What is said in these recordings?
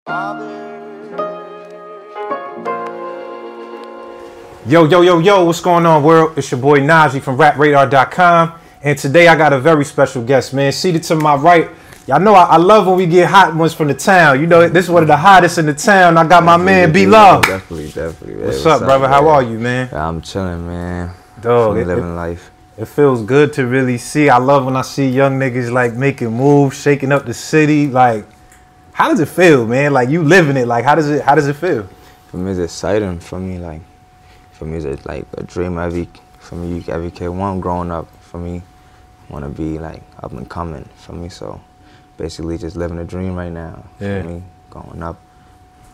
Yo, what's going on, world? It's your boy Najee from RapRadar.com, and today I got a very special guest, man. Seated to my right, y'all know I love when we get hot ones from the town. You know, this is one of the hottest in the town. I got my man B Lovee. Definitely. Man. What's up, brother? How are you, man? I'm chilling, man. Dog, living life. It feels good to really see. I love when I see young niggas like making moves, shaking up the city. Like, how does it feel, man? Like, you living it. Like, how does it feel? For me, it's exciting. For me, it's like a dream every kid want growing up. For me, want to be like up and coming. For me, so basically just living a dream right now. Yeah. For me, going up.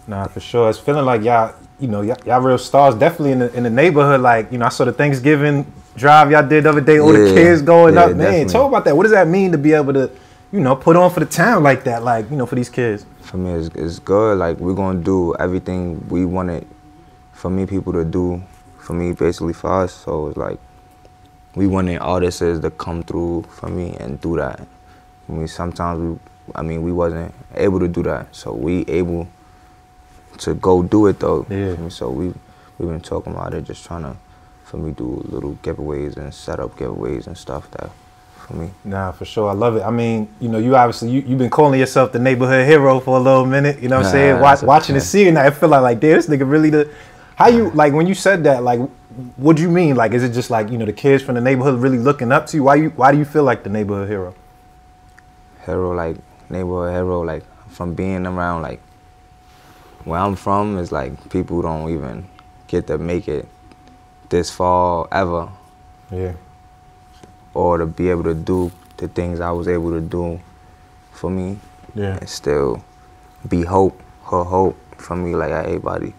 Nah, for sure. It's feeling like y'all real stars. Definitely in the neighborhood. Like, you know, I saw the Thanksgiving drive y'all did the other day. All the kids going up, man. Definitely. Talk about that. What does that mean to be able to, you know, put on for the town like that? Like, you know, for these kids. For me, it's good. Like, we're gonna do everything we wanted for me people to do. For me, basically for us. So it's like we wanted artists to come through for me and do that. I mean, sometimes we wasn't able to do that. So we able to go do it though. Yeah. For me, so we've been talking about it, just trying to, for me, do little giveaways and set up giveaways and stuff that for me. Nah, for sure. I love it. I mean, you know, you obviously you've been calling yourself the neighborhood hero for a little minute. You know what I'm saying? Watching and seeing that, I feel like damn, this nigga really the. How you, like, when you said that, like, what do you mean? Like, is it just like, you know, the kids from the neighborhood really looking up to you? Why do you feel like the neighborhood hero? Neighborhood hero, like, from being around, like, where I'm from is like, people don't even get to make it this far ever. Yeah. Or to be able to do the things I was able to do for me. Yeah. And still be her hope for me, like everybody.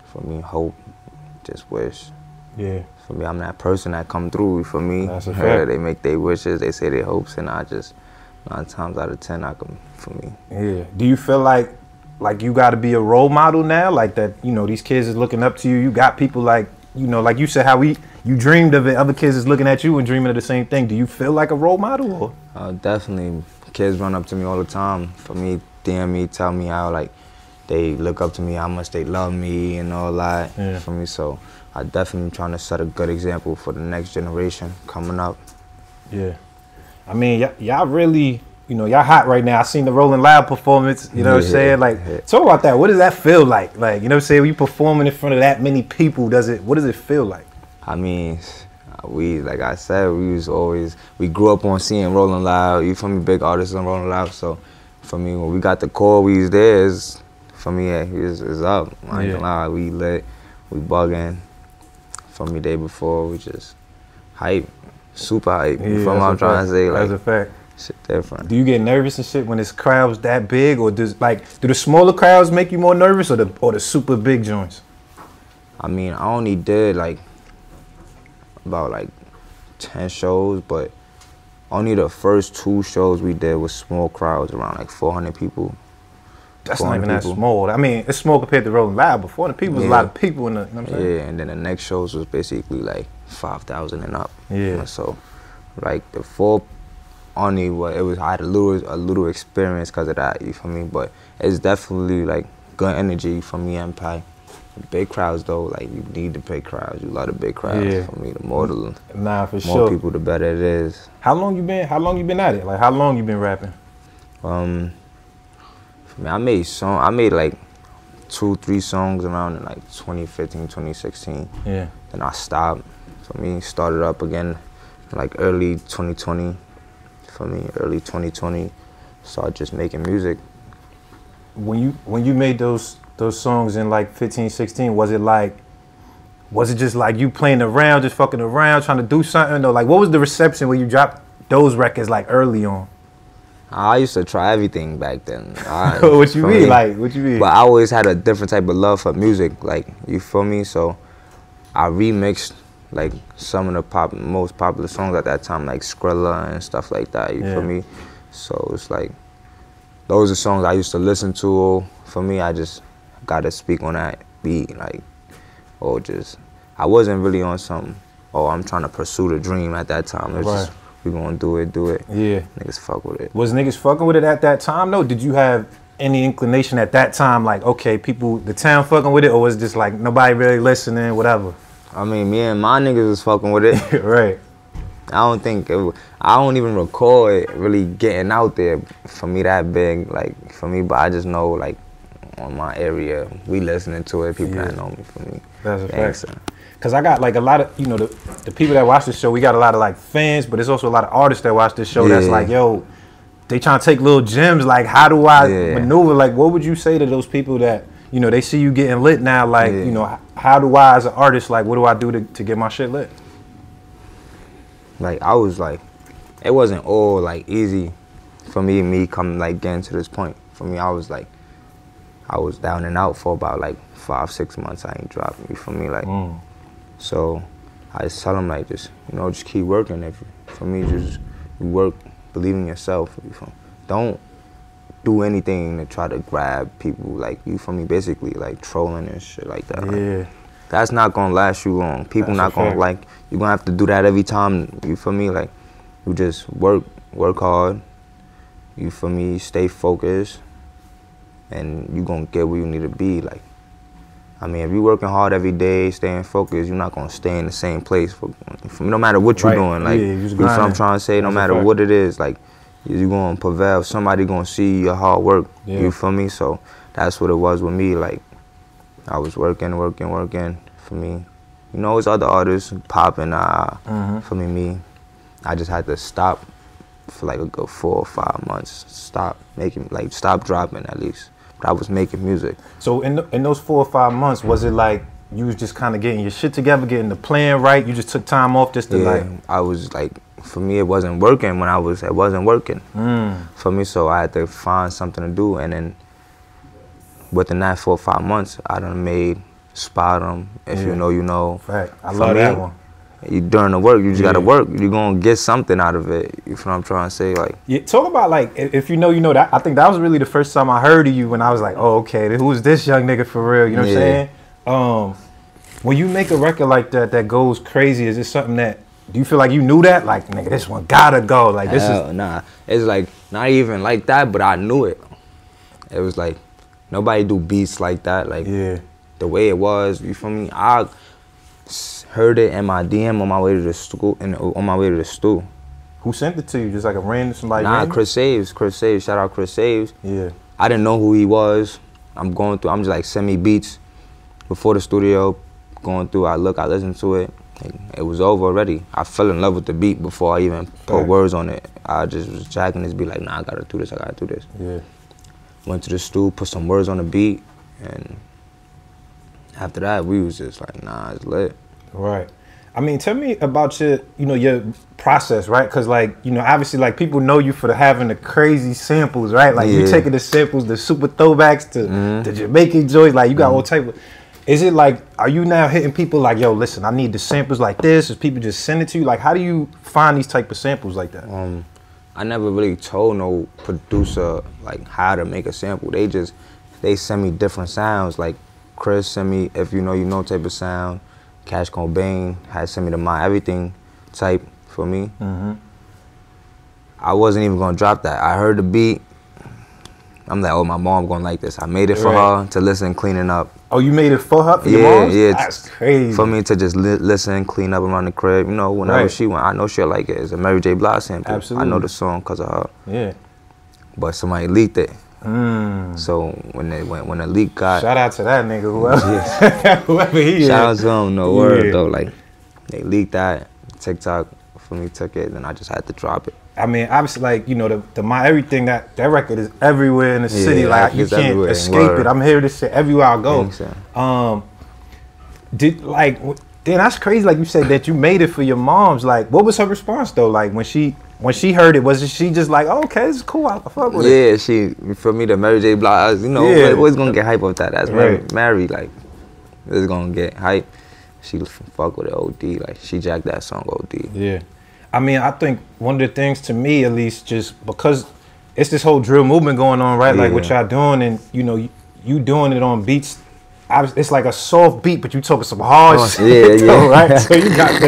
For me, hope, just wish. Yeah. For me, I'm that person that come through. For me, that's a fact. They make their wishes, they say their hopes, and I just 9 times out of 10 I come for me. Yeah. Do you feel like you got to be a role model now, like that? You know, these kids is looking up to you. You got people like, you know, like you said, how you dreamed of it. Other kids is looking at you and dreaming of the same thing. Do you feel like a role model? Or? Definitely. Kids run up to me all the time. For me, DM me, tell me how like. They look up to me, how much they love me and all that for me. So I definitely trying to set a good example for the next generation coming up. Yeah. I mean, y'all really, you know, y'all hot right now. I seen the Rolling Loud performance, you know what I'm saying? Like, talk about that. What does that feel like? Like, you know what I'm saying? When you performing in front of that many people, what does it feel like? I mean, like I said, we grew up on seeing Rolling Loud. You feel me? Big artists on Rolling Loud. So for me, when we got the call, we was there. For me, it's up. I ain't gonna lie, we lit, we bugging. For me, day before, we just hype, super hype. You feel what I'm trying to say? Like, that's a fact. Shit different. Do you get nervous and shit when it's crowds that big, or do the smaller crowds make you more nervous, or the super big joints? I mean, I only did like about like 10 shows, but only the first 2 shows we did was small crowds, around like 400 people. That's not even that small. I mean, it's small compared to Rolling Loud, but 400 people is a lot of people in the, you know what I'm saying? Yeah, and then the next shows was basically like 5,000 and up. Yeah. So, like the 4 only, I had a little experience because of that, you feel me? But it's definitely like good energy for me and Pi. Big crowds though, like you need the big crowds. You love the big crowds. Yeah. For me, the more more people, the better it is. How long you been at it? Like, how long you been rapping? I made like 2-3 songs around in like 2015, 2016. Yeah. Then I stopped. For me, started up again like early 2020. For me, early 2020, started just making music. When you made those songs in like 15, 16, was it just like you playing around, just fucking around, trying to do something? Or like, what was the reception when you dropped those records like early on? I used to try everything back then. What you mean? Like, what you mean? But I always had a different type of love for music, like, you feel me? So I remixed like some of the most popular songs at that time, like Skrilla and stuff like that, you feel me? So it's like, those are songs I used to listen to. For me, I just gotta speak on that beat, like, or just, I wasn't really on some, I'm trying to pursue the dream at that time. It was just, we gonna do it. Yeah. Niggas fuck with it. Was niggas fucking with it at that time though? Did you have any inclination at that time, like, okay, people, the town fucking with it, or was it just like nobody really listening, whatever? I mean, me and my niggas was fucking with it. Right. I don't even recall it really getting out there for me that big, like, for me, but I just know, like, on my area, we listening to it, people that know me, for me. That's a fact. Because I got, like, a lot of, you know, the people that watch this show, we got a lot of, like, fans, but there's also a lot of artists that watch this show that's like, yo, they trying to take little gems, like, how do I maneuver? Like, what would you say to those people that, you know, they see you getting lit now, like, you know, how do I, as an artist, like, what do I do to get my shit lit? Like, I was like, it wasn't all like easy for me coming, like, getting to this point. For me, I was like, I was down and out for about like 5-6 months. I ain't dropping, you feel me? Like, so I just tell them, like, just, you know, just keep working. For me, just work, believe in yourself, you feel me? Don't do anything to try to grab people, like, you feel me? Basically, like, trolling and shit like that. Like, that's not gonna last you long. People not gonna like. You're gonna have to do that every time. You feel me? Like, you just work hard. You feel me? Stay focused, and you gonna get where you need to be. Like, I mean, if you working hard every day, staying focused, you're not gonna stay in the same place for no matter what you're doing. Like, you know what I'm trying to say? No matter what it is, like, you're gonna prevail. Somebody gonna see your hard work. You feel me? So that's what it was with me. Like, I was working for me. You know, it's other artists popping for me. I just had to stop for like a good 4 or 5 months. Stop dropping at least. But I was making music. So in those 4 or 5 months, was it like you was just kind of getting your shit together, getting the plan right? You just took time off just to like... I was like, for me, it wasn't working when it wasn't working for me. So I had to find something to do. And then within that 4 or 5 months, I done made Spot 'em. If you know, you know. Fact. I love that one. During the work, you just gotta work. You're gonna get something out of it. You feel what I'm trying to say? Like, talk about, like, if you know, you know. That I think that was really the first time I heard of you, when I was like, oh, okay, who's this young nigga for real? You know what I'm saying? When you make a record like that goes crazy, is it something that, do you feel like you knew that? Like, nigga, this one gotta go. Like, this is... Nah, it's like not even like that, but I knew it. It was like, nobody do beats like that. Like, the way it was, you feel me? I heard it in my DM on my way to the school. Who sent it to you? Just like a random somebody? Nah, Chris Saves. Shout out Chris Saves. Yeah. I didn't know who he was. I'm just like, send me beats before the studio. Going through, I listen to it. It was over already. I fell in love with the beat before I even put words on it. I just was jacking this beat like, nah, I gotta do this. Yeah. Went to the studio, put some words on the beat, and after that, we was just like, nah, it's lit. Right. I mean, tell me about your process, right? Because, like, you know, obviously, like, people know you for having the crazy samples, right? Like, you taking the samples, the super throwbacks to the Jamaican joints, like, you got all type of... Is it like, are you now hitting people like, yo, listen, I need the samples like this? Is people just send it to you? Like, how do you find these type of samples like that? I never really told no producer, like, how to make a sample. They send me different sounds. Like, Chris sent me, if you know type of sound. Cash Cobain had sent me the My Everything type for me. I wasn't even gonna drop that. I heard the beat. I'm like, oh, my mom gonna like this. I made it for her to listen, cleaning up. Oh, you made it for her? For your mom? Yeah. That's crazy. For me to just listen, clean up around the crib. You know, whenever she went, I know she'll like it. It's a Mary J. Blige sample. Absolutely. I know the song because of her. Yeah. But somebody leaked it. So when the leak got... Shout out to that nigga, whoever he is. Shout out to him, no word though. Like, they leaked that. TikTok for me took it, and I just had to drop it. I mean, obviously, like, you know, the My Everything, that record is everywhere in the city. Like, you can't escape it. I'm hearing this shit everywhere I go. Then that's crazy. Like you said that you made it for your mom's. Like, what was her response though? Like, when she heard it, was she just like, oh, okay, this is cool, I fuck with it? Yeah, for me, the Mary J. Blige, you know, always gonna get hype off that. That's Mary, like, it's gonna get hype. She fuck with it OD, like, she jacked that song OD. Yeah. I mean, I think one of the things, to me at least, just because it's this whole drill movement going on, right? Like, what y'all doing, and, you know, you doing it on beats. It's like a soft beat, but you talking some hard shit, though, right? So you got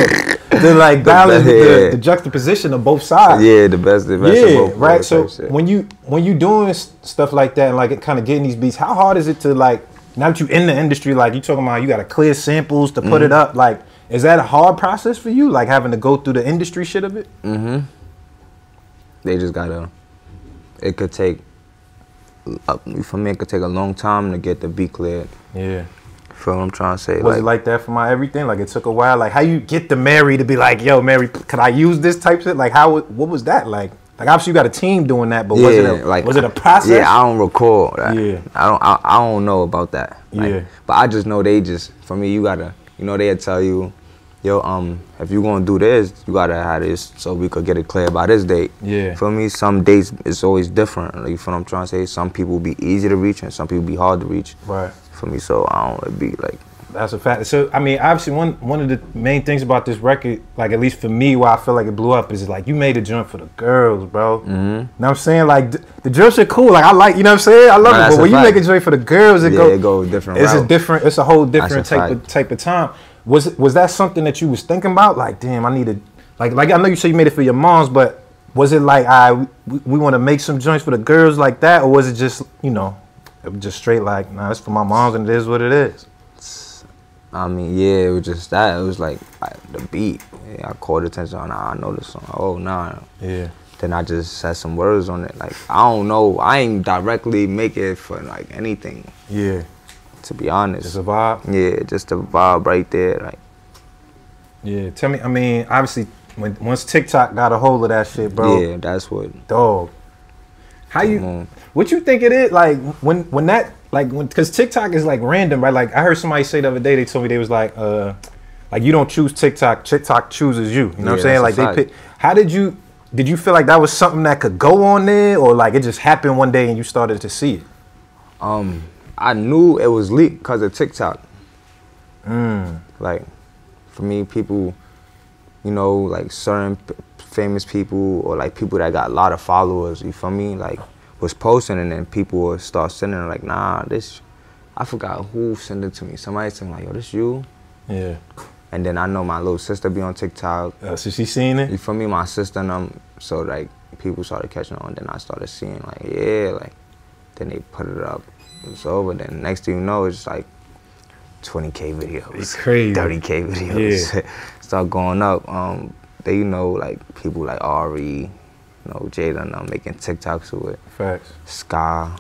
to like balance the juxtaposition of both sides. Yeah, the best of both. Right. So when you doing stuff like that and like it kind of getting these beats, how hard is it to like, now that you in the industry, like you talking about you got to clear samples to put it up, like is that a hard process for you, like having to go through the industry shit of it? They just gotta, it could take, for me it could take a long time to get the beat cleared. Yeah. Feel what I'm trying to say? Was it like that for my everything? Like it took a while? Like how you get the Mary to be like, yo, Mary, could I use this type shit? Like what was that like? Like obviously you got a team doing that, but was it a process? Yeah, I don't recall that. Yeah. I don't know about that. Like, yeah. But I just know for me, you gotta, they'd tell you, yo, if you gonna do this, you gotta have this so we could get it clear by this date. Yeah. For me, some dates it's always different. Like, you feel what I'm trying to say? Some people be easy to reach and some people be hard to reach. Right. For me, so it'd be like. That's a fact. So I mean, obviously one of the main things about this record, like at least for me, why I feel like it blew up is like you made a joint for the girls, bro. You know what I'm saying? Like the drill shit cool. Like I like, you know what I'm saying? I love it. But when you make a joint for the girls, it go different. It's a whole different type of time. Was that something that you was thinking about? Like, damn, I need to like I know you say you made it for your moms, but was it like we want to make some joints for the girls like that, or was it just just straight like, nah, it's for my moms and it is what it is? I mean, yeah, it was just that. It was like the beat. Yeah, I caught attention on. I know this song. Oh, nah. Yeah. Then I just said some words on it. Like I don't know. I ain't directly make it for like anything. Yeah. To be honest. Just a vibe. Yeah, just a vibe right there. Like. Yeah. Tell me. I mean, obviously, once TikTok got a hold of that shit, bro. Yeah, that's what. Dog. What you think it is? Like when that. Like, because TikTok is like random, right? Like I heard somebody say the other day, they told me they was like you don't choose TikTok, TikTok chooses you. You know what I'm saying? Like they pick. How did you feel like that was something that could go on there, or like it just happened one day and you started to see it? I knew it was leaked because of TikTok. Like for me, people, like certain famous people or like people that got a lot of followers, you feel me? Like was posting and then people would start sending like, nah, this, I forgot who sent it to me. Somebody saying like, yo, this you? Yeah. And then I know my little sister be on TikTok. So she seen it? You feel me? My sister and them. So like people started catching on. Then I started seeing like, yeah, like, then they put it up. It's over. Then next thing you know, it's like 20K videos. It's crazy. 30K videos. Yeah. Start going up. They like people like Ari, Jada and them making TikToks with it. Facts. Sky.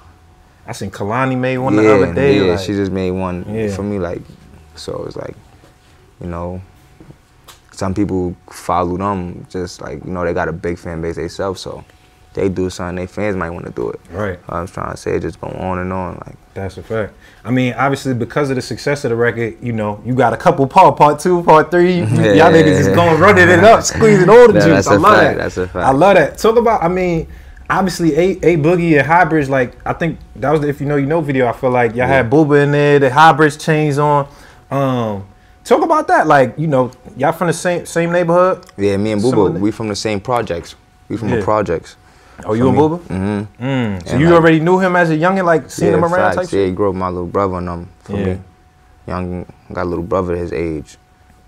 I seen Kalani made one the other day. Yeah, like, she just made one for me, like, so it's like, some people follow them just like, they got a big fan base themselves, so they do something, their fans might want to do it. Right. I was trying to say, just go on and on. Like. That's a fact. I mean, obviously, because of the success of the record, you got a couple part 2, part 3. Y'all niggas is going running it up, squeezing all the juice. I love that. That's a fact. I love that. Talk about, I mean, obviously, A Boogie and Hybrids, like, I think that was the If You Know video. I feel like y'all had Booba in there, the Hybrids chains on. Talk about that. Like, y'all from the same neighborhood? Yeah, me and Booba, we from the same projects. We from the projects. Oh, you and Booba? Mm-hmm. So you already knew him as a youngin', like seeing him around type shit? Yeah, he grew up with my little brother and them for me. Young, got a little brother his age.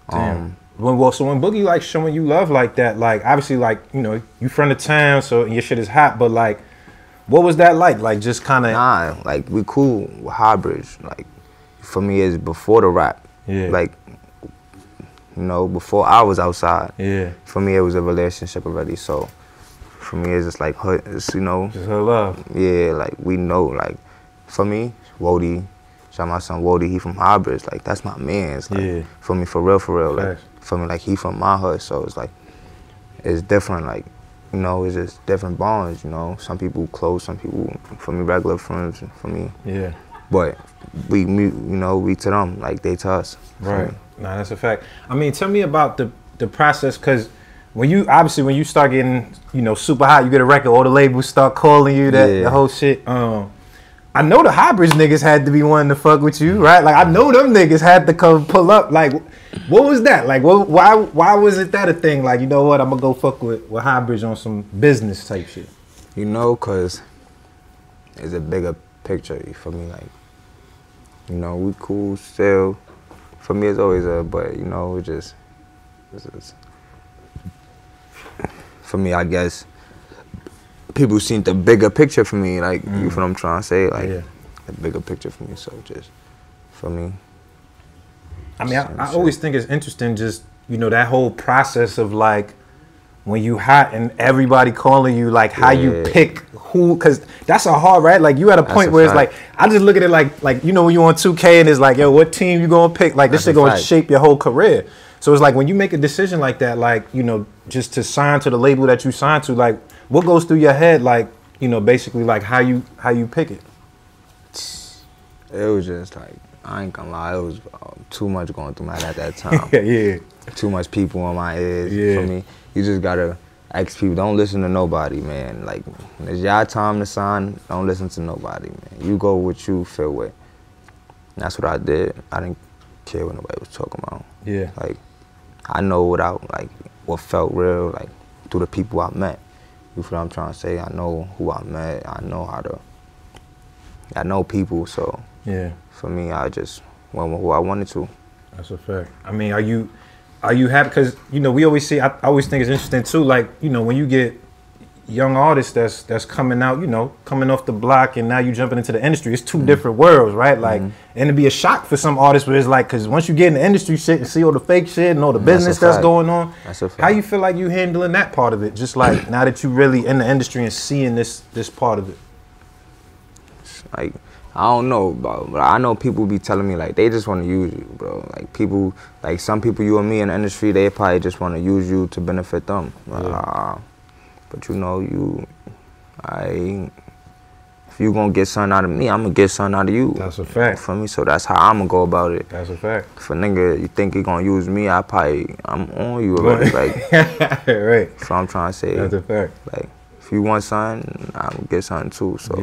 Damn. So when Boogie like showing you love like that, like obviously like, you from the town, so your shit is hot, but like, what was that like? Like just kind of. Nah, like we cool with Hybrids. Like for me, it's before the rap. Yeah. Like, before I was outside. Yeah. For me, it was a relationship already, so. For me, it's just like, it's, Just her love. Yeah, like, we know, like, for me, Wody, shout out my son Wody, he from Hybrids, like, that's my man's, like, for me, for real, like, for me, like, he from my hood, so it's like, it's different, like, it's just different bonds, some people close, some people, for me, regular friends, for me. Yeah. But we to them, like, they to us. Right, nah, that's a fact. I mean, tell me about the process, because when you start getting, super hot, you get a record, all the labels start calling you, the whole shit. I know the Hybrids niggas had to be wanting to fuck with you, right? Like, I know them niggas had to come pull up. Like, what was that? Like, why was it that a thing? Like, you know what, I'm gonna go fuck with Hybrids on some business type shit. Cause it's a bigger picture for me. Like, we cool still. For me, it's always but it's for me, I guess people seen the bigger picture for me. Like, you feel what I'm trying to say? Like, the bigger picture for me. So just for me. I mean, I always think it's interesting, just, you know, that whole process of like when you hot and everybody calling you, like how you pick who, because that's a hard, right? Like you at a point where it's like, I just look at it like, you know, when you on 2K and it's like, yo, what team you gonna pick? Like this shit gonna shape your whole career. So it's like when you make a decision like that, like, you know, just to sign to the label that you signed to, like what goes through your head, like, you know, basically like how you pick it? It was just like, I ain't gonna lie, it was too much going through my head at that time. Too much people on my ears for me. You just gotta ask people, don't listen to nobody, man. Like, when it's your time to sign, don't listen to nobody, man. You go what you feel with. And that's what I did. I didn't care what nobody was talking about. Like, I know what felt real, like, through the people I met. You feel what I'm trying to say? I know who I met. I know people, so for me, I just went with who I wanted to. That's a fact. I mean, are you happy? Because, you know, we always see, I always think it's interesting too, like, you know, when you get young artists that's coming out, you know, coming off the block and now you jumping into the industry, it's two different worlds, right? Like, and it'd be a shock for some artists where it's like, because once you get in the industry shit and see all the fake shit and all the business that's going on, how you feel like you handling that part of it? Just like now that you really in the industry and seeing this part of it. Like, I don't know, bro, but I know people be telling me, like, they just want to use you, bro. Like, people, like, some people, you and me in the industry, they probably just want to use you to benefit them. But, you know, if you going to get something out of me, I'm going to get something out of you. That's a fact. For me, so that's how I'm going to go about it. That's a fact. If a nigga, you think he going to use me, I'm on you already, like. Right. So I'm trying to say. That's a fact. Like, if you want something, I'm going to get something too, so.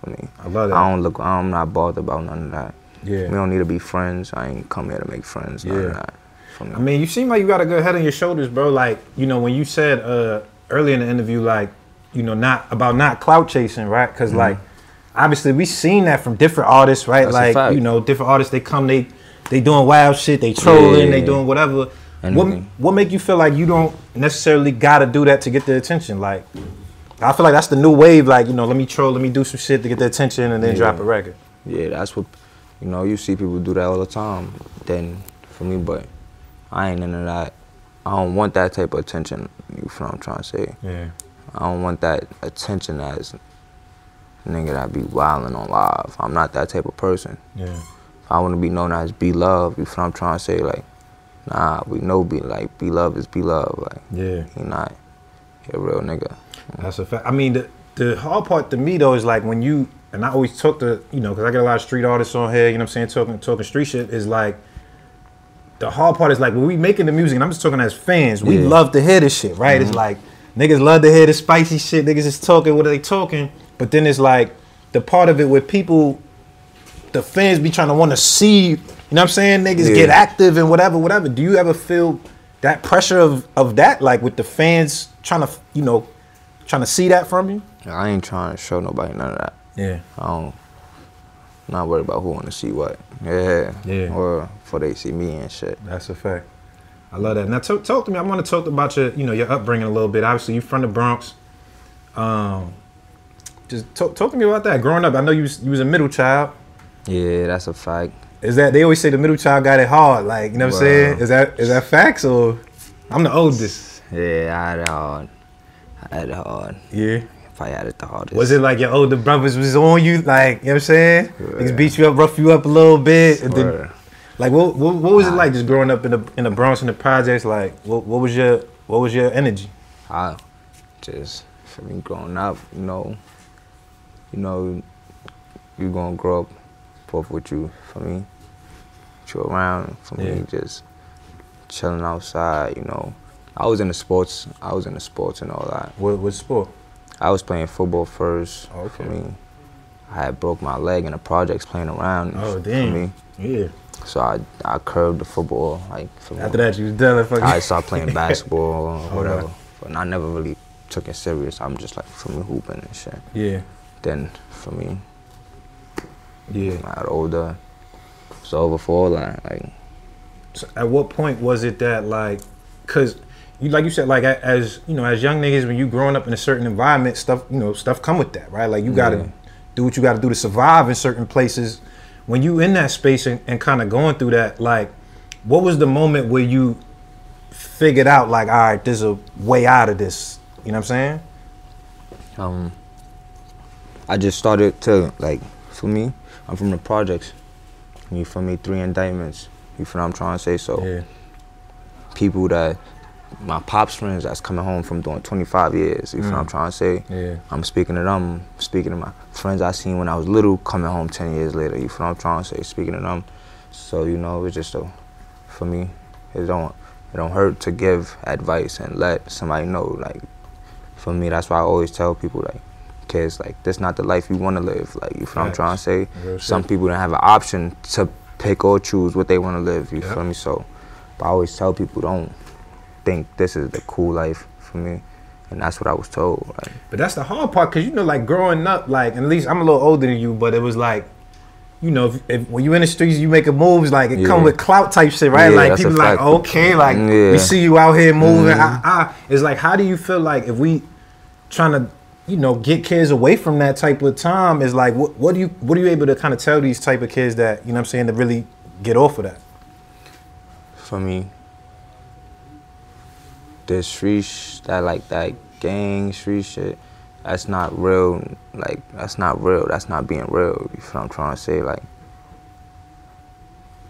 For me. I love that. I'm not bothered about none of that. We don't need to be friends. I ain't come here to make friends. None of that. For me. I mean, you seem like you got a good head on your shoulders, bro. Like, you know, when you said earlier in the interview, like, you know, not clout chasing, right? Because like, obviously we seen that from different artists, right? That's like, you know, different artists, they come, they doing wild shit, they trolling, they doing whatever. What make you feel like you don't necessarily gotta do that to get the attention? Like, I feel like that's the new wave, like, you know, let me troll, let me do some shit to get the attention and then drop a record. Yeah, that's what, you know, you see people do that all the time. Then, for me, but I ain't into that. I don't want that type of attention, you feel what I'm trying to say? I don't want that attention as nigga that be wilding on live. I'm not that type of person. If I want to be known as B Love, you feel what I'm trying to say? Like, nah, we know B Love is B Love. Like, he not a real nigga. That's a fact. I mean, the hard part to me though is like when you, and I always talk to, you know, because I get a lot of street artists on here, you know what I'm saying, talking street shit, is like, the hard part is like when we making the music, and I'm just talking as fans, we love to hear this shit, right? It's like, niggas love to hear the spicy shit, niggas is talking, what are they talking? But then it's like, the part of it where people, the fans be trying to want to see, you know what I'm saying, niggas get active and whatever. Do you ever feel that pressure of that, like with the fans trying to, you know, trying to see that from you? I ain't trying to show nobody none of that. I'm not worried about who want to see what. Or before they see me and shit. That's a fact. I love that. Now talk to me. I want to talk about your, you know, your upbringing a little bit. Obviously, you from the Bronx. Just talk to me about that. Growing up, I know you was a middle child. Yeah, that's a fact. Is that, they always say the middle child got it hard, like, you know what I'm saying? Is that facts, or? I'm the oldest. Yeah, I had it hard. If I had it the hardest. Was it like your older brothers was on you, like, you know what I'm saying? Niggas beat you up, rough you up a little bit. And then, like, what was it like just growing up in the Bronx in the projects? Like, what was your energy? Just, for me growing up, you know, you gonna grow up both with you, for me. You around, for me, just chilling outside, you know. I was in the sports and all that. What sport? I was playing football first. For me. I had broke my leg in the projects playing around. Oh, damn. For me. So I curved the football, like, for after that you was done. I started playing basketball or whatever. But I never really took it serious. I'm just like, for me, hooping and shit. Then, for me, I got older. It's over for all that. Like, so at what point was it that, like, cause like you said, like as you know, as young niggas, when you growing up in a certain environment, stuff come with that, right? Like you gotta do what you gotta do to survive in certain places. When you in that space and kind of going through that, like, what was the moment where you figured out, like, all right, there's a way out of this? You know what I'm saying? I just started to, like, for me, I'm from the projects. You feel me? 3 indictments. You feel what I'm trying to say? So people that, my pops friends that's coming home from doing 25 years, you feel what I'm trying to say? Yeah. I'm speaking to them, speaking to my friends I seen when I was little, coming home 10 years later, you feel what I'm trying to say? Speaking to them. So, you know, it's just for me, it don't hurt to give advice and let somebody know, like, for me, that's why I always tell people, like, kids, like, this not the life you want to live, like, you feel what I'm trying to say? Some people don't have an option to pick or choose what they want to live, you feel me? So, but I always tell people, don't think this is the cool life for me, and that's what I was told. Like. But that's the hard part, because, you know, like, growing up, like, and at least I'm a little older than you, but it was like, you know, if when you in the streets, you making moves, like, it come with clout type shit, right? Like, people like, okay, like, we see you out here moving. It's like, how do you feel like if we trying to, you know, get kids away from that type of time? Is like, what are you able to kind of tell these type of kids that, you know what I'm saying, to really get off of that? For me, the street, that gang street shit, that's not real. Like, that's not real. That's not being real. You feel what I'm trying to say? Like,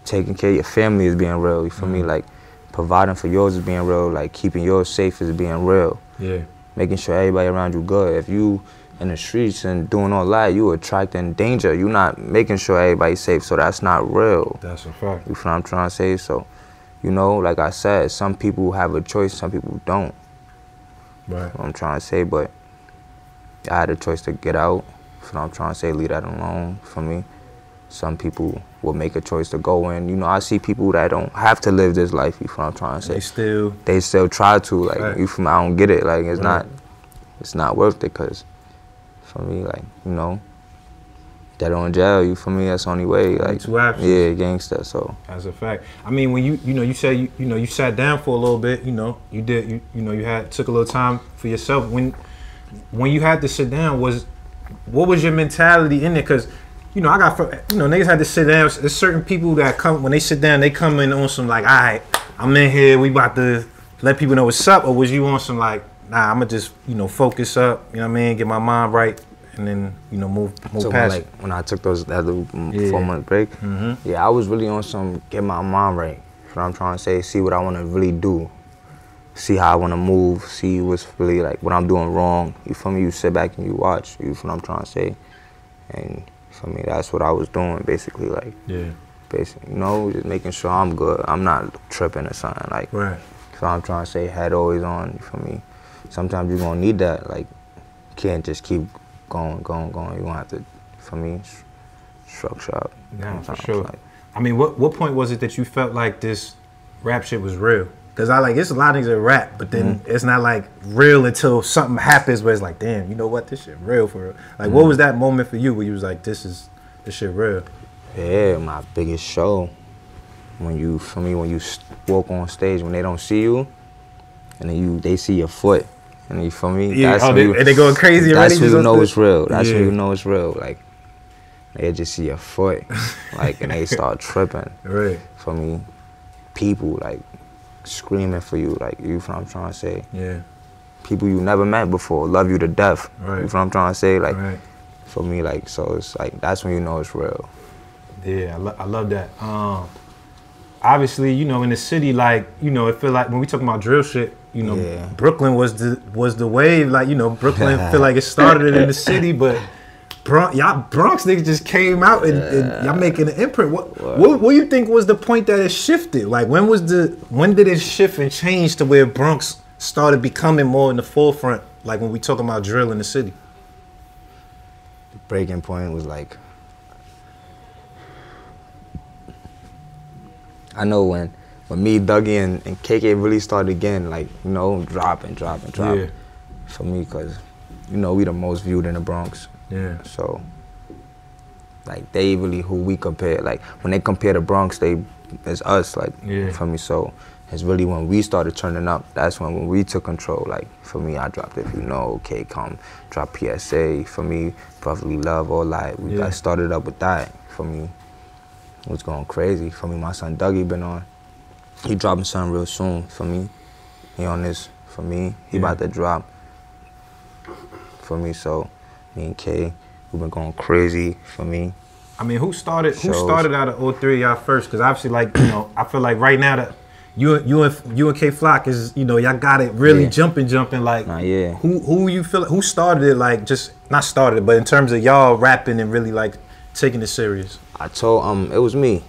taking care of your family is being real. You feel me? Like, providing for yours is being real. Like, keeping yours safe is being real. Yeah. Making sure everybody around you good. If you in the streets and doing all that, you attracting danger. You're not making sure everybody's safe. So that's not real. That's a fact. You feel what I'm trying to say? So, you know, like I said, some people have a choice, some people don't. Right. What I'm trying to say, but I had a choice to get out. You know what I'm trying to say, leave that alone for me. Some people will make a choice to go in. You know, I see people that don't have to live this life, you feel what I'm trying to say. They still try to, like, you feel me? I don't get it. Like, it's not worth it, because for me, like, you know, dead on jail, you feel me? That's the only way. Like, yeah, gangster, so. That's a fact. I mean, when you said, you sat down for a little bit, you took a little time for yourself. When you had to sit down, what was your mentality in there? Because, you know, niggas had to sit down. There's certain people that come, when they sit down, they come in on some like, all right, I'm in here, we about to let people know what's up. Or was you on some like, nah, I'm gonna just, you know, focus up, you know what I mean, get my mind right, and then, you know, move so past. Like, when I took that little 4-month break, I was really on some get my mind right. You know what I'm trying to say? See what I want to really do. See how I want to move, see what's really, like, what I'm doing wrong. You feel me? You sit back and you watch. You feel what I'm trying to say? And for me, that's what I was doing, basically, like, basically, you know, just making sure I'm good. I'm not tripping or something, like, so I'm trying to say, head always on, you feel me? Sometimes you're going to need that, like, you can't just keep going. You're going to have to, for me, structure up. Yeah, for sure. Like, I mean, what point was it that you felt like this rap shit was real? Because it's a lot of niggas that rap, but then it's not like real until something happens where it's like, damn, you know what, this shit real for real. Like, what was that moment for you where you was like, this shit real? Yeah, my biggest show. When you walk on stage, when they don't see you, and then they see your foot, and you feel me? Yeah, and they going crazy already? That's when you know it's real. That's when you know it's real. Like, they just see your foot, like, and they start tripping. Right. For me, people, like, screaming for you, like, you feel what I'm trying to say? Yeah. People you never met before love you to death. Right. You feel what I'm trying to say? Like, for me, like, so it's like, that's when you know it's real. Yeah, I love that. Obviously, you know, in the city, like, you know, it feel like when we talking about drill shit, you know, Brooklyn was the wave. Like, you know, Brooklyn feel like it started in the city, but Bronx niggas just came out and y'all making an imprint. What do you think was the point that it shifted? Like, when did it shift and change to where Bronx started becoming more in the forefront? Like, when we talking about drill in the city. The breaking point was like, I know when me, Dougie, and KK really started again, like, you know, dropping. Yeah. For me, because, you know, we the most viewed in the Bronx. Yeah. So, like, they really who we compare. Like, when they compare the Bronx, they it's us, like, for me. So it's really when we started turning up, that's when we took control. Like, for me, I dropped If You Know, Okay Come, dropped PSA, for me, Brotherly Love, all that. We got started up with that, for me. It was going crazy. For me, my son Dougie been on. He dropping something real soon, for me. He on this, for me. He about to drop, for me. So me and Kay, we've been going crazy, for me. I mean, who started out of 03 y'all first? Because obviously, like, you know, I feel like right now that you and K Flock is, you know, y'all got it really jumping like. Who you feel? Who started it? Like, just not started it, but in terms of y'all rapping and really like taking it serious. I told it was me.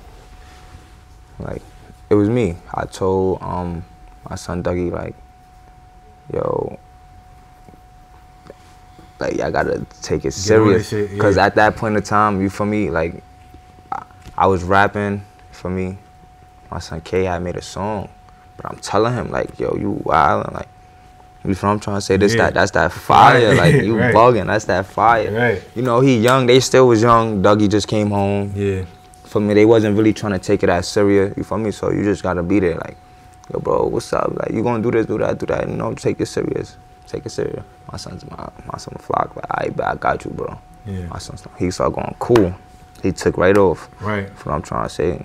Like, it was me. I told my son Dougie, like, yo, like, I gotta take it serious. Cause at that point in time, you feel me, like, I was rapping, for me. My son K had made a song, but I'm telling him, like, yo, you wildin', like, you feel what I'm trying to say? That's that fire, like, you bugging, that's that fire. You know, he young, they still was young. Dougie just came home. For me, they wasn't really trying to take it as serious, you feel me? So you just gotta be there, like, yo, bro, what's up? Like, you gonna do this, do that, you know, take it serious. Take it serious. My son Flock, like, I got you, bro. My son, he started going cool. He took right off. For what I'm trying to say.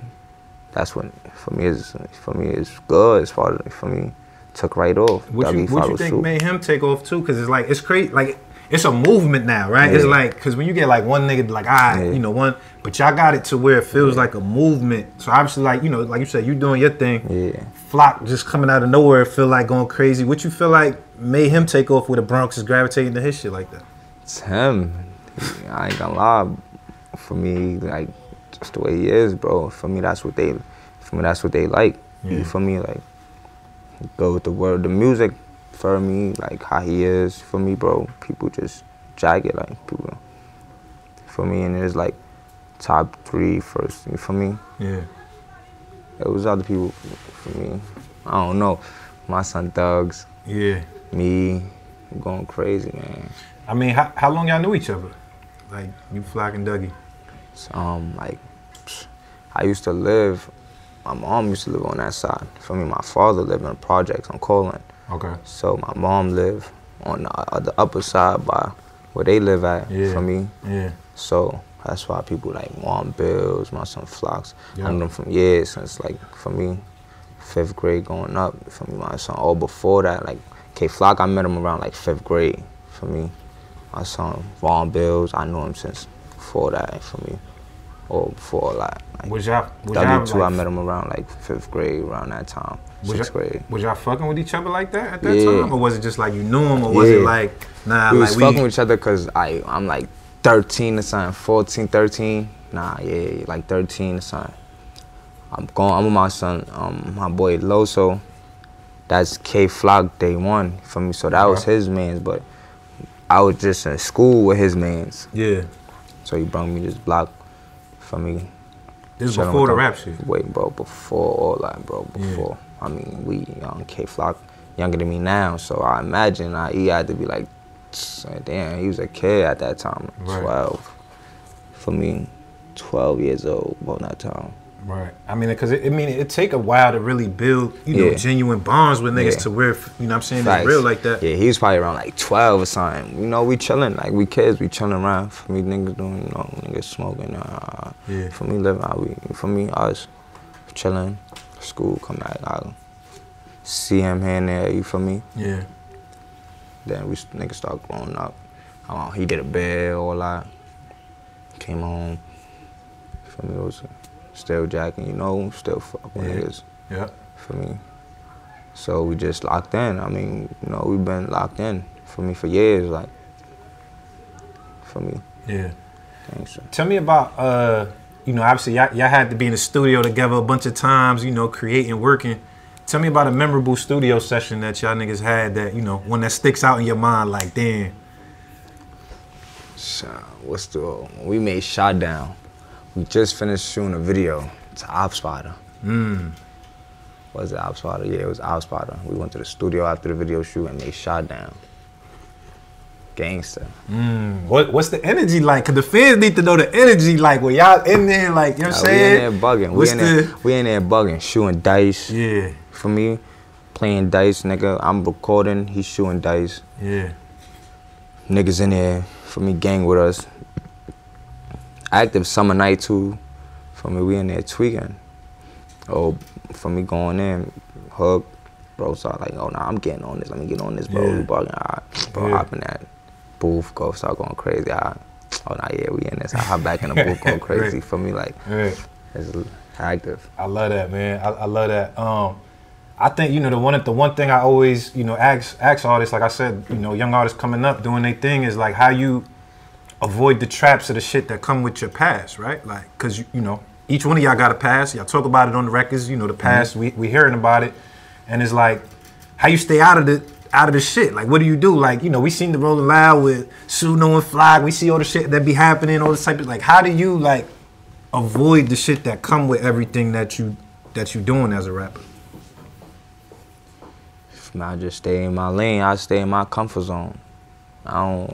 That's when, for me, it's good as far as, for me, took right off. What you think made him take off too? Because it's like, it's crazy, like, it's a movement now, right? It's like, because when you get like one nigga, like, you know, one, but y'all got it to where it feels like a movement. So obviously, like, you know, like you said, you doing your thing. Flock just coming out of nowhere, feel like going crazy. What you feel like made him take off where the Bronx is gravitating to his shit like that? It's him. I ain't gonna lie. For me, like, just the way he is, bro. For me, that's what they like. You feel me? Like, go with the word, the music. For me, like, how he is, for me, bro, people just jag it, like, people, for me, and it's like top 3 first, you feel me? It was other people, for me, I don't know, my son Thugs, me, I'm going crazy, man. I mean, how long y'all knew each other? Like, you Flock and Dougie? Like, I used to live, my mom used to live on that side. For me, my father lived in the projects on Colin. So my mom lived on the upper side by where they live at, for me. So that's why people like Mom Bills, my son Flocks, I knew them from years since, like, for me, 5th grade going up, for me, my son, all before that, like, K Flock, I met him around like 5th grade, for me. My son Mom Bills, I knew him since before that, for me, or before that. Like, Dougie too, I met him around like 5th grade, around that time. 6th grade. Was y'all fucking with each other like that at that time? Or was it just like you knew him? Or was it like, nah, we was fucking with each other because I'm like 13 or something, 14, 13. Nah, like 13 or something. I'm with my son, my boy Loso. That's K Flock day 1 for me. So that was his mans, but I was just in school with his mans. So he brought me this block for me. This is before the rap shit? Wait, bro, before all that, bro, before. I mean, we young, K Flock younger than me now, so I imagine he had to be like, damn, he was a kid at that time, 12. For me, 12 years old about that time. I mean, because it take a while to really build, you know, genuine bonds with niggas to where, you know what I'm saying, it's real like that. He was probably around like 12 or something. You know, we chilling, like we kids, we chilling around. For me, niggas doing, you know, niggas smoking. For me, living how we, for me, us chilling, school, come back, I'll see him here and there, you feel me? Then niggas start growing up. He did a bed, all that. Came home. For me, it was still jacking, you know, still fuck with niggas. For me. So we just locked in. I mean, you know, we've been locked in for me for years, like, for me. Thanks. Tell me about, you know, obviously y'all had to be in the studio together a bunch of times, you know, creating, working. Tell me about a memorable studio session that y'all niggas had that, you know, one that sticks out in your mind, like, damn. When we made Shot Down. We just finished shooting a video to Op Spotter. Was it Op Spotter? Yeah, it was Op Spotter. We went to the studio after the video shoot and made Shot Down. Gangster. What's the energy like? Cause the fans need to know the energy like when y'all in there, like, you know what I'm saying? We in there bugging. We in there bugging, shooting dice. Yeah. For me, playing dice, nigga. I'm recording, he's shooting dice. Yeah. Niggas in there, for me, gang with us. Active summer night too. For me, we in there tweaking. Oh, for me going in, hug, bro, start like, oh, nah, I'm getting on this. Let me get on this, bro. We bugging, all right. Bro, hop in that booth, go start going crazy. All right. Oh, nah, yeah, we in this. I hop back in the booth, go crazy. For me, like, it's active. I love that, man. I love that. I think, you know, the one thing I always, you know, ask artists, like I said, you know, young artists coming up doing their thing is like how you avoid the traps of the shit that come with your past, right? Like, cause you know, each one of y'all got a past. Y'all talk about it on the records, you know, the past, we hearing about it. And it's like, how you stay out of the shit? Like, what do you do? Like, you know, we seen the Rolling Loud with Suno and Flag. We see all the shit that be happening, all this type of, like, how do you, like, avoid the shit that come with everything that you doing as a rapper? I just stay in my lane. I stay in my comfort zone. I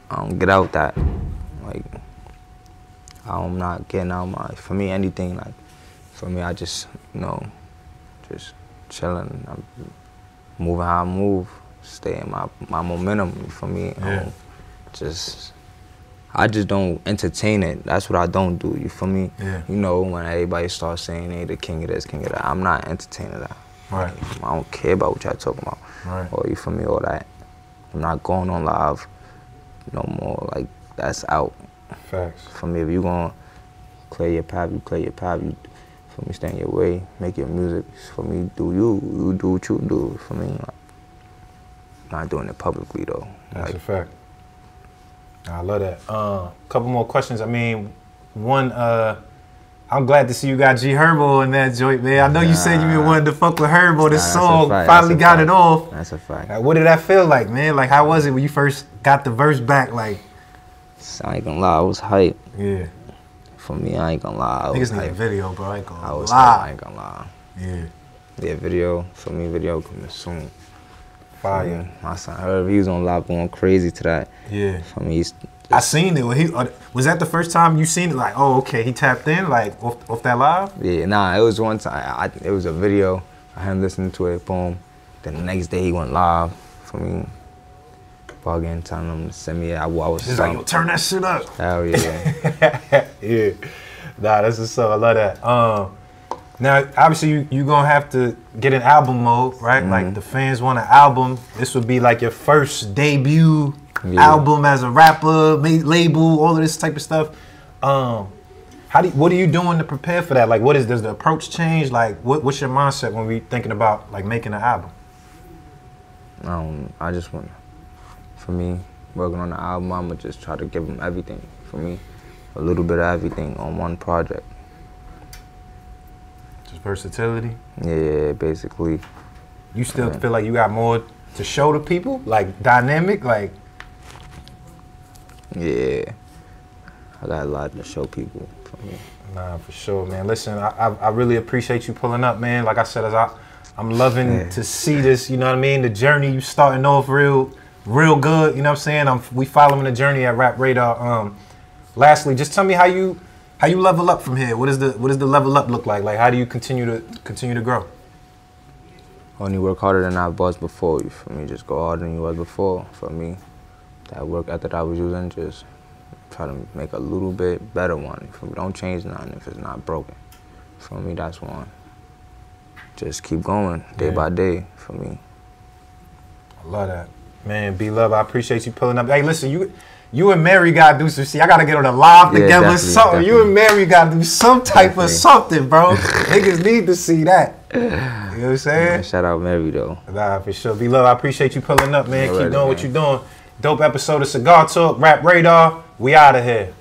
don't get out that. Like, I'm not getting out my, for me, anything, like, for me, I just, you know, just chilling. I'm moving how I move, stay in my momentum, for me. Yeah. I just don't entertain it. That's what I don't do, you feel me? Yeah. You know, when everybody starts saying, hey, the king of this, king of that, I'm not entertaining that. Right. I don't care about what y'all talking about. Right. Or you feel me, all that. I'm not going on live no more. Like, that's out. Facts. For me, if you gonna clear your path, you clear your path. You, for me, stay in your way, make your music. For me, do you do what you do. For me, like, not doing it publicly though. That's like, a fact. I love that. Couple more questions. I mean, one, I'm glad to see you got G Herbo in that joint, man. I know you said you been wanting to fuck with Herbo. This song finally got it off. That's a fact. Like, what did that feel like, man? Like, how was it when you first got the verse back? Like, I ain't gonna lie, I was hype. Yeah. For me, I ain't gonna lie. I Niggas need a video, bro. I ain't gonna lie. Hype, I ain't gonna lie. Yeah. Yeah, video. For me, video coming soon. Fire. My son Herb, he was on live going crazy to that. Yeah. For me, I seen it. Was that the first time you seen it? Like, oh, okay, he tapped in, like, off that live? Yeah, nah, it was one time. It was a video of him listening to it, boom. Then the next day he went live for me. Bugging, telling him to send me. I was He's like, yo, turn that shit up. Hell yeah. Yeah. Nah, that's what's up. I love that. Now, obviously, you gonna have to get in album mode, right? Like, the fans want an album. This would be like your first debut album as a rapper, label, all of this type of stuff. What are you doing to prepare for that? Like, does the approach change? Like, what's your mindset when we thinking about like making an album? I just want, for me, working on the album, I'ma just try to give them everything. For me, a little bit of everything on one project. Just versatility? Yeah, basically. You still feel like you got more to show to people? Like, dynamic? Like, yeah, I got a lot to show people. For me. Nah, for sure, man. Listen, I really appreciate you pulling up, man. Like I said, I'm loving to see this, you know what I mean? The journey, you starting off real good, you know what I'm saying? We following the journey at Rap Radar. Lastly, just tell me how you level up from here. What does the level up look like? Like, how do you continue to grow? Only work harder than I was before. You feel me? Just go harder than you was before. For me, that work ethic I was using, just try to make a little bit better one. For me, don't change nothing if it's not broken. For me, that's one. Just keep going day by day. For me. I love that, man. B Love, I appreciate you pulling up. Hey, listen, you and Mary gotta do some shit. I gotta get on the live together, something. Definitely. You and Mary gotta do some type of something, bro. Niggas need to see that. You know what I'm saying? Man, shout out Mary though. Nah, for sure. B Love, I appreciate you pulling up, man. Keep doing what you're doing. Dope episode of Cigar Talk, Rap Radar. We out of here.